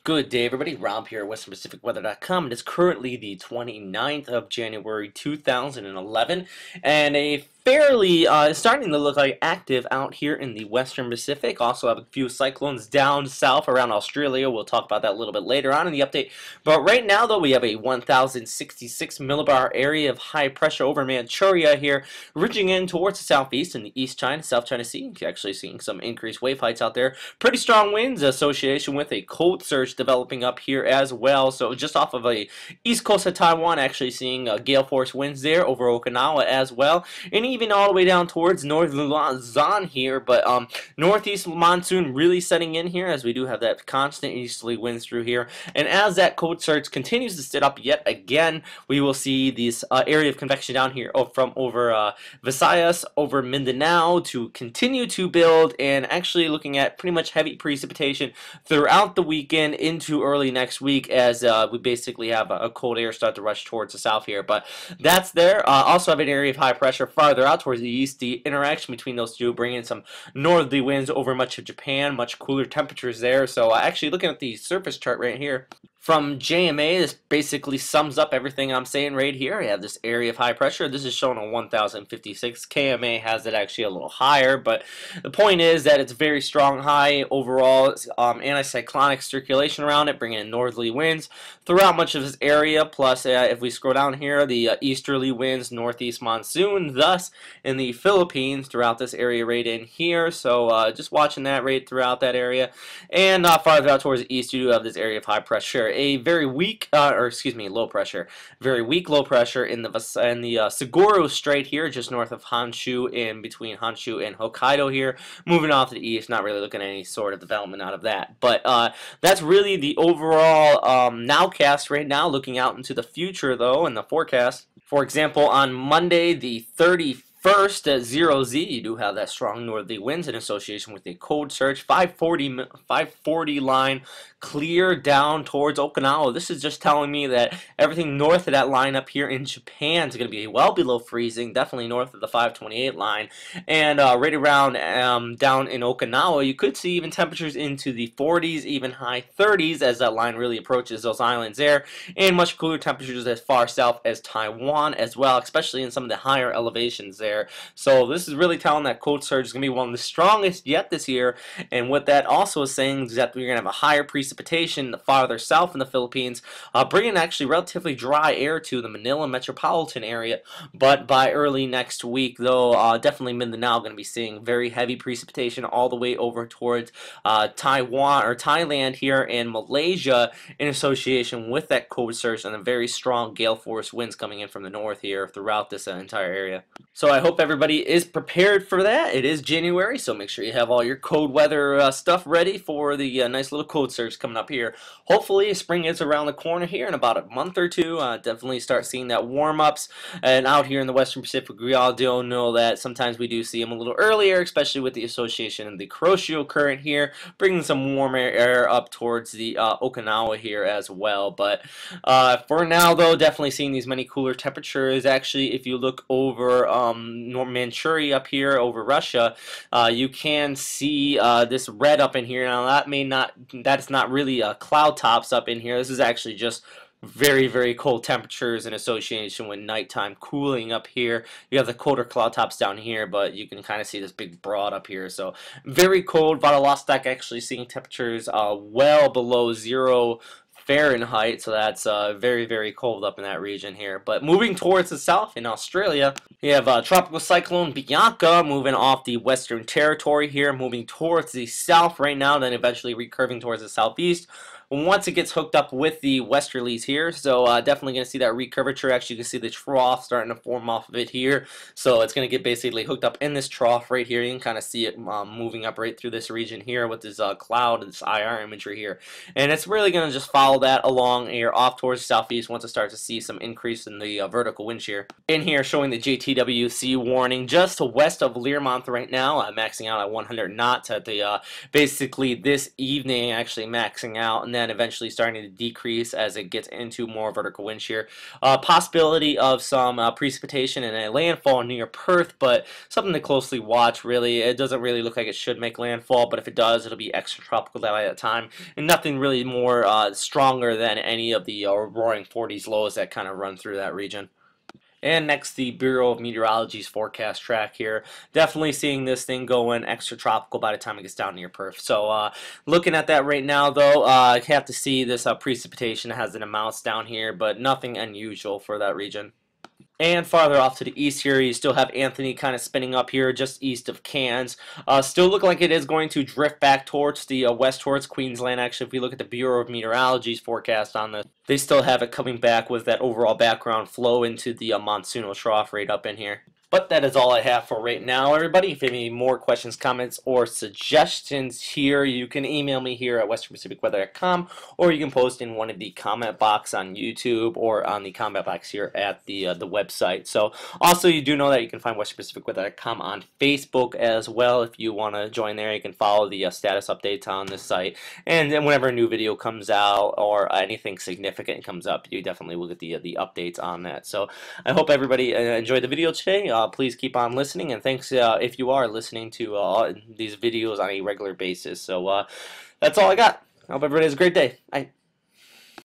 Good day, everybody. Rob here at WesternPacificWeather.com. It is currently the 29th of January 2011, and a fairly starting to look like active out here in the Western Pacific. Also have a few cyclones down south around Australia. We'll talk about that a little bit later on in the update. But right now, though, we have a 1,066 millibar area of high pressure over Manchuria here, ridging in towards the southeast and the East China, South China Sea. Actually seeing some increased wave heights out there. Pretty strong winds association with a cold surge developing up here as well. So just off of a east coast of Taiwan, actually seeing gale force winds there over Okinawa as well, and even all the way down towards northern Luzon here. But northeast monsoon really setting in here, as we do have that constant easterly winds through here. And as that cold surge continues to sit up yet again, we will see this area of convection down here from over Visayas over Mindanao to continue to build, and actually looking at pretty much heavy precipitation throughout the weekend into early next week, as we basically have a cold air start to rush towards the south here. But that's there. Also have an area of high pressure farther out towards the east. The interaction between those two bringing some northerly winds over much of Japan, much cooler temperatures there. So actually looking at the surface chart right here from JMA, this basically sums up everything I'm saying right here. We have this area of high pressure. This is shown on 1056. KMA has it actually a little higher, but the point is that it's very strong high overall. Anticyclonic circulation around it, bringing in northerly winds throughout much of this area. Plus, if we scroll down here, the easterly winds, northeast monsoon, thus in the Philippines throughout this area right in here. So just watching that right throughout that area. And farther out towards the east, you do have this area of high pressure. A very weak, low pressure. Very weak low pressure in the Saguaro Strait here, just north of Honshu, in between Honshu and Hokkaido here. Moving off to the east, not really looking at any sort of development out of that. But that's really the overall nowcast right now. Looking out into the future, though, and the forecast. For example, on Monday, the 31st at 0Z, you do have that strong northerly winds in association with a cold surge. 540 line clear down towards Okinawa. This is just telling me that everything north of that line up here in Japan is going to be well below freezing, definitely north of the 528 line. And right around down in Okinawa, you could see even temperatures into the 40s, even high 30s as that line really approaches those islands there. And much cooler temperatures as far south as Taiwan as well, especially in some of the higher elevations there. So this is really telling that cold surge is going to be one of the strongest yet this year. And what that also is saying is that we're going to have a higher precipitation farther south in the Philippines, bringing actually relatively dry air to the Manila metropolitan area. But by early next week, though, definitely Mindanao going to be seeing very heavy precipitation all the way over towards Taiwan or Thailand here and Malaysia, in association with that cold surge and a very strong gale force winds coming in from the north here throughout this entire area. So I hope everybody is prepared for that. It is January, so make sure you have all your cold weather stuff ready for the nice little cold surge coming up here. Hopefully spring is around the corner here in about a month or two. Definitely start seeing that warm-ups. And out here in the Western Pacific, we all do know that sometimes we do see them a little earlier, especially with the association of the Kuroshio current here, bringing some warmer air up towards the Okinawa here as well. But for now, though, definitely seeing these many cooler temperatures. Actually, if you look over Manchuria up here over Russia, you can see this red up in here. Now that's not really cloud tops up in here. This is actually just very, very cold temperatures in association with nighttime cooling up here. You have the colder cloud tops down here, but you can kind of see this big broad up here. So very cold. Vladivostok actually seeing temperatures well below 0 Fahrenheit, so that's very, very cold up in that region here. But moving towards the south in Australia, we have tropical cyclone Bianca moving off the Western Territory here, moving towards the south right now, then eventually recurving towards the southeast once it gets hooked up with the westerlies here. So definitely going to see that recurvature. Actually, you can see the trough starting to form off of it here. So it's going to get basically hooked up in this trough right here. You can kind of see it moving up right through this region here with this cloud, this IR imagery here. And it's really going to just follow that along here off towards the southeast once it starts to see some increase in the vertical wind shear. In here showing the JTWC warning just west of Learmonth right now, maxing out at 100 knots at the basically this evening, actually maxing out. And then eventually starting to decrease as it gets into more vertical wind shear. Possibility of some precipitation and a landfall near Perth, but something to closely watch, really. It doesn't really look like it should make landfall, but if it does, it'll be extratropical by that time, and nothing really more stronger than any of the roaring 40s lows that kind of run through that region. And next, the Bureau of Meteorology's forecast track here. Definitely seeing this thing going extratropical by the time it gets down near Perth. So, looking at that right now, though, I have to see this precipitation has an amounts down here, but nothing unusual for that region. And farther off to the east here, you still have Anthony kind of spinning up here just east of Cairns. Still looking like it is going to drift back towards the west towards Queensland. Actually, if we look at the Bureau of Meteorology's forecast on this, they still have it coming back with that overall background flow into the monsoonal trough right up in here. But that is all I have for right now, everybody. If you have any more questions, comments, or suggestions here, you can email me here at westernpacificweather.com, or you can post in one of the comment box on YouTube or on the comment box here at the website. So also, you do know that you can find westernpacificweather.com on Facebook as well. If you want to join there, you can follow the status updates on this site. And then whenever a new video comes out or anything significant comes up, you definitely will get the updates on that. So I hope everybody enjoyed the video today. Please keep on listening, and thanks if you are listening to these videos on a regular basis. So that's all I got. I hope everybody has a great day. Bye.